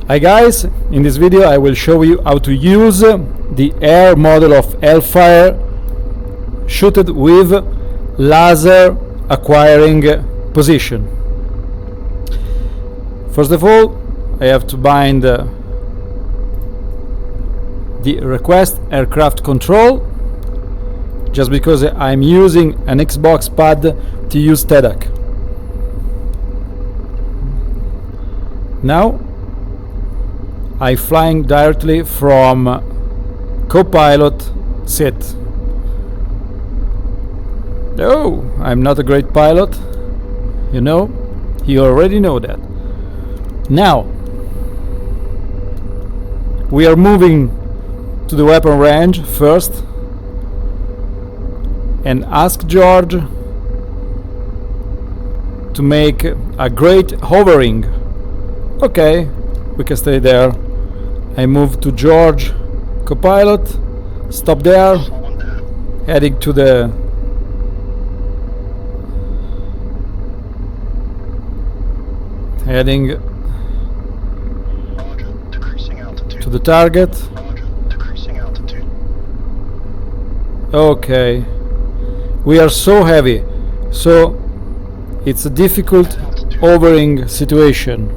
Hi guys, in this video I will show you how to use the air model of Hellfire shooted with laser acquiring position. First of all, I have to bind the request aircraft control, just because I'm using an Xbox pad to use TEDAC. Now I'm flying directly from co-pilot seat. No, I'm not a great pilot, you already know that. Now we are moving to the weapon range first and ask George to make a great hovering. Okay, we can stay there. I move to George, co-pilot, stop there, heading to the to the target. Okay, we are so heavy, so it's a difficult hovering situation.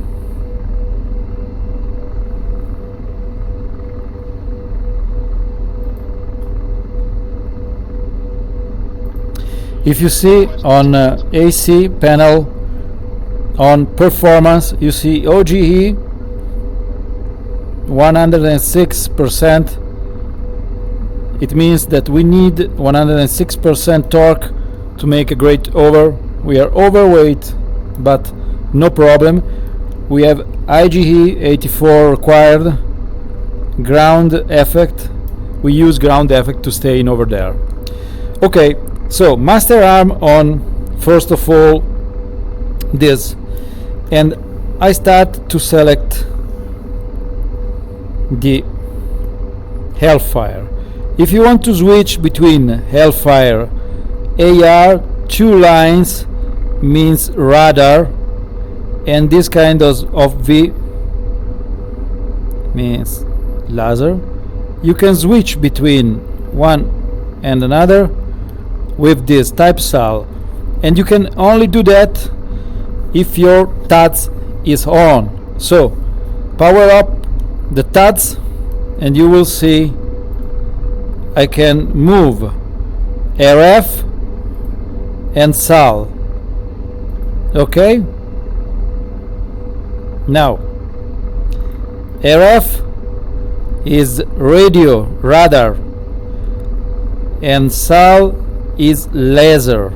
If you see on AC panel on performance, you see OGE 106%. It means that we need 106% torque to make a great hover. We are overweight, but no problem. We have IGE 84 required. Ground effect. We use ground effect to stay in over there. Okay. So master arm on, first of all, this, and I start to select the Hellfire. If you want to switch between Hellfire AR, 2 lines means radar, and this kind of V means laser. You can switch between one and another with this type SAL, and you can only do that if your TADS is on. So power up the TADS and you will see I can move RF and SAL. Okay, now RF is radio radar and SAL is laser.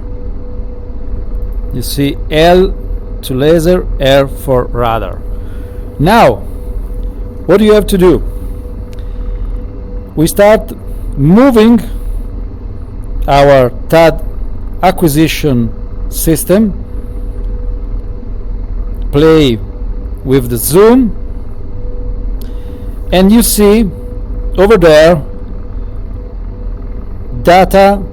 You see, L to laser, R for radar. Now what do you have to do? We start moving our TAD acquisition system, play with the zoom, and you see over there data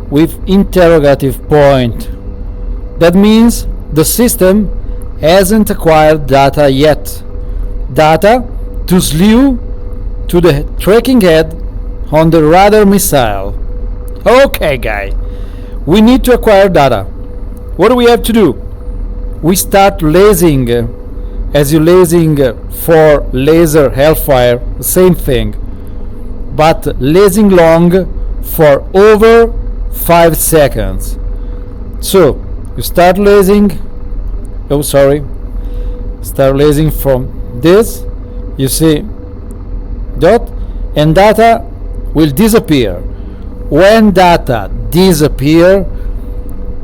with interrogative point. That means the system hasn't acquired data yet. Data to Slew to the tracking head on the radar missile. Okay, guy, we need to acquire data. What do we have to do? We start lasing, as you lasing for laser Hellfire, the same thing, but lasing long for over 5 seconds. So you start lasing, start lasing from this, you see dot, and data will disappear. When data disappear,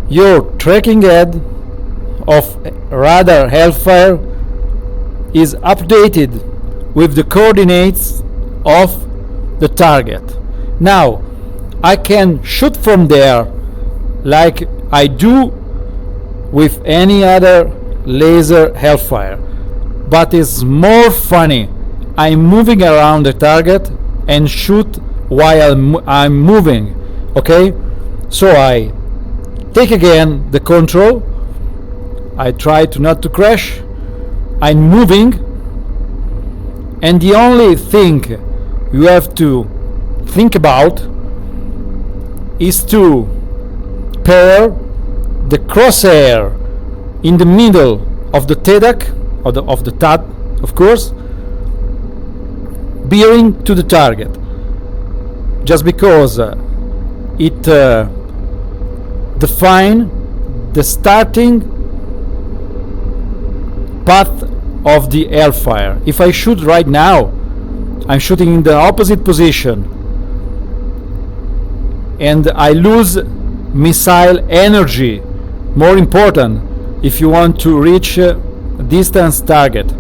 your tracking head of Radar Hellfire is updated with the coordinates of the target. Now I can shoot from there like I do with any other laser Hellfire, but it's more funny. I'm moving around the target and shoot while I'm moving. Okay, so I take again the control, I try to not to crash, I'm moving and the only thing you have to think about is to pair the crosshair in the middle of the TEDAC, of the TAD, of course, bearing to the target, just because it define the starting path of the Hellfire. If I shoot right now, I'm shooting in the opposite position, and I lose missile energy. More important if you want to reach a distance target.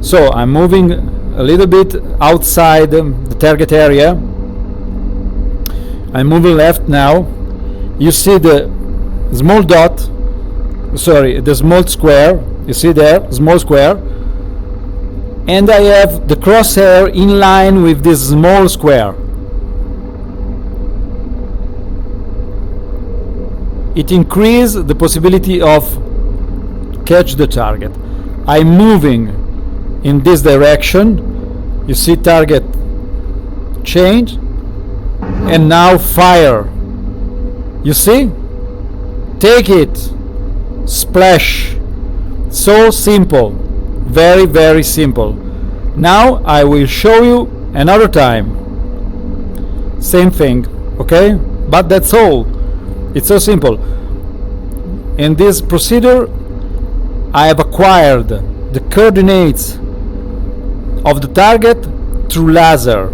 So I'm moving a little bit outside the target area. I'm moving left now. You see the small dot, sorry, the small square. You see there, small square, and I have the crosshair in line with this small square. It increases the possibility of catch the target. I'm moving in this direction. You see target change, and now fire. You see? Take it. Splash. So simple. Very, very simple. Now I will show you another time. Same thing, okay? But that's all. It's so simple. In this procedure, I have acquired the coordinates of the target through laser.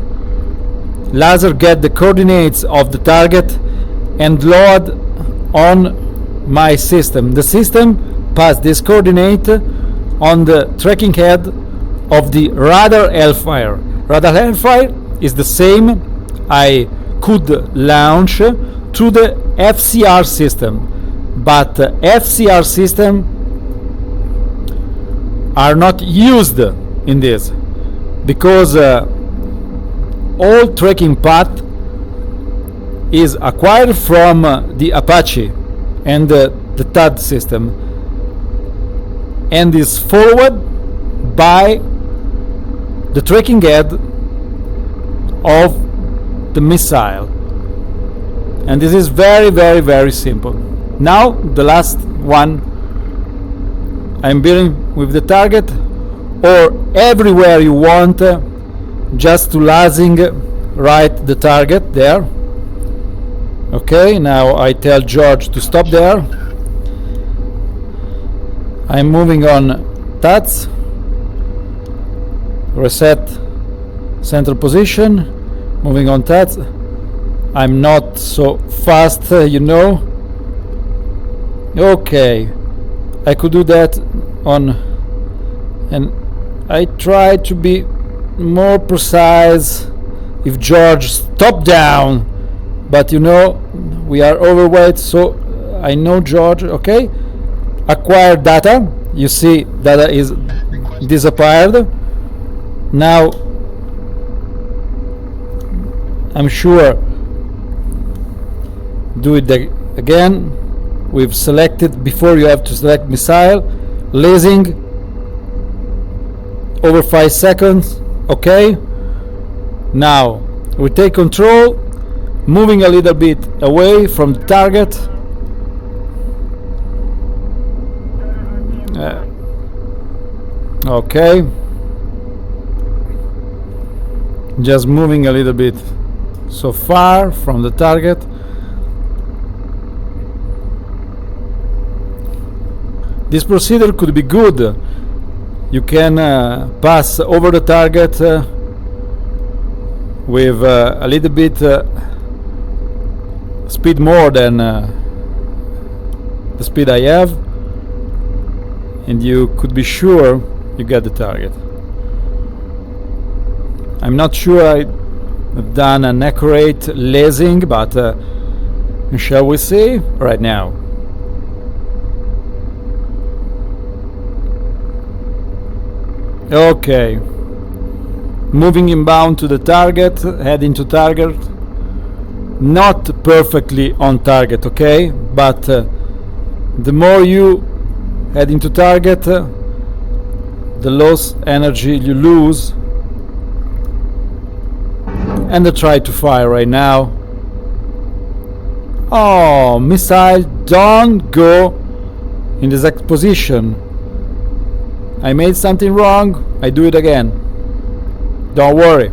Laser get the coordinates of the target and load on my system. The system pass this coordinate on the tracking head of the Radar Hellfire. Radar Hellfire is the same I could launch through the FCR system, but FCR system are not used in this because all tracking path is acquired from the Apache and the TAD system, and is followed by the tracking head of the missile. And this is very, very, very simple. Now the last one, I'm bearing with the target, or everywhere you want, just to lasing right the target there. Okay, now I tell George to stop there. I'm moving on TATS, reset center position, moving on TATS. I'm not so fast, you know. Okay, I could do that on, and I try to be more precise if George stop down, but you know we are overweight, so I know George. Okay, acquire data. You see data is disappeared. Now I'm sure do it again. We've selected, before you have to select missile, lasing over 5 seconds. Okay, now we take control, moving a little bit away from the target. Okay, just moving a little bit so far from the target. This procedure could be good. You can pass over the target with a little bit speed more than the speed I have, and you could be sure you get the target. I'm not sure I've done an accurate lasing, but shall we see right now. Okay, moving inbound to the target, heading to target. Not perfectly on target, okay, but the more you head into target, the less energy you lose and I try to fire right now. Oh, missile, don't go in the exact position. I made something wrong, I do it again. Don't worry.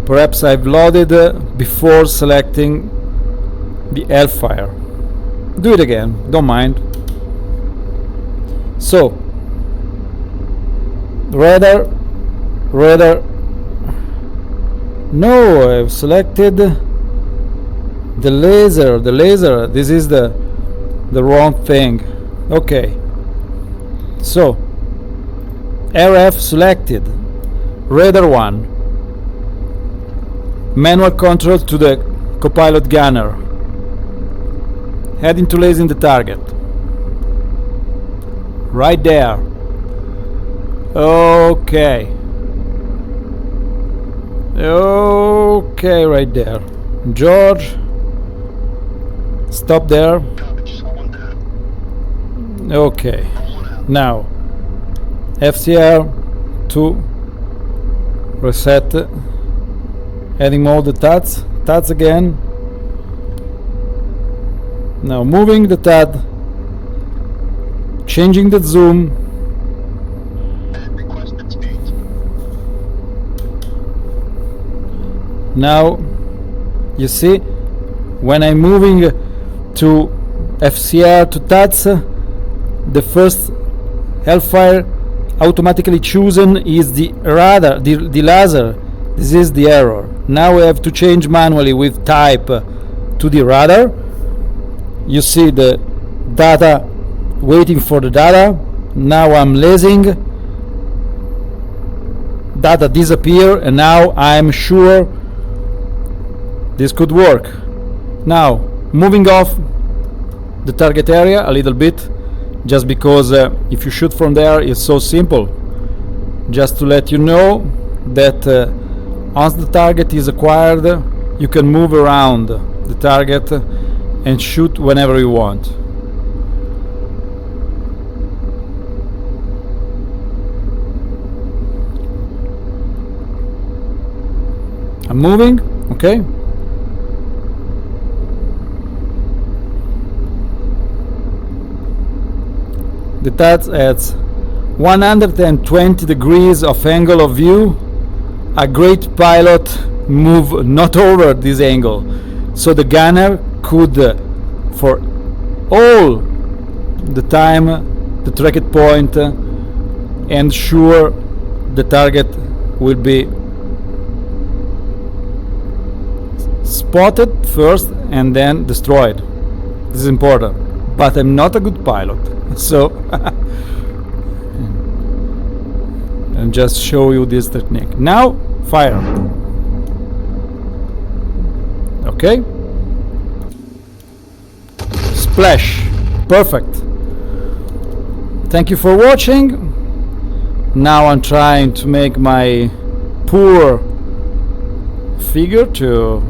Perhaps I've loaded before selecting the Hellfire. Do it again, don't mind. So, radar. No, I've selected the laser. This is the wrong thing. Okay. So, RF selected. Radar 1. Manual control to the copilot gunner. Heading to lasing the target. Right there. Okay. Okay, right there. George, stop there. Okay. Now, FCR to reset. Adding all the TADs again. Now moving the TAD, changing the zoom. Now you see when I'm moving to FCR to TADs, the first Hellfire automatically chosen is the radar, the laser. This is the error. Now we have to change manually with type to the radar. You see the data, waiting for the data. Now I'm lasing. Data disappear, and now I'm sure this could work. Now moving off the target area a little bit, just because if you shoot from there it's so simple. Just to let you know that once the target is acquired, you can move around the target and shoot whenever you want. I'm moving, okay? The TADS adds 120 degrees of angle of view. A great pilot move not over this angle, so the gunner could for all the time the tracked point ensure the target will be spotted first and then destroyed. This is important, but I'm not a good pilot, so and just show you this technique. Now fire. Okay, splash. Perfect. Thank you for watching. Now I'm trying to make my poor figure to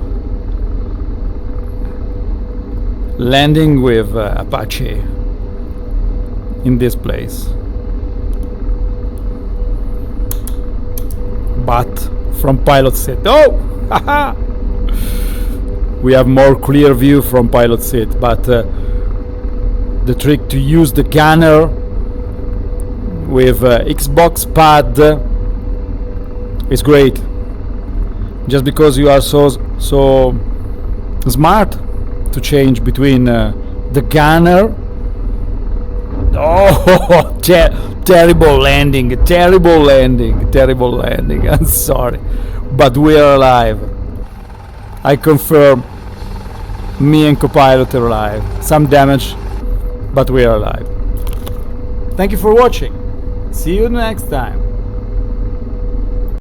landing with Apache in this place, but from pilot seat. Oh, haha! We have more clear view from pilot seat, but the trick to use the gunner with Xbox pad is great. Just because you are so smart to change between the gunner. Oh, terrible landing. I'm sorry, but we are alive. I confirm, me and Copilot are alive. Some damage, but we are alive. Thank you for watching. See you next time.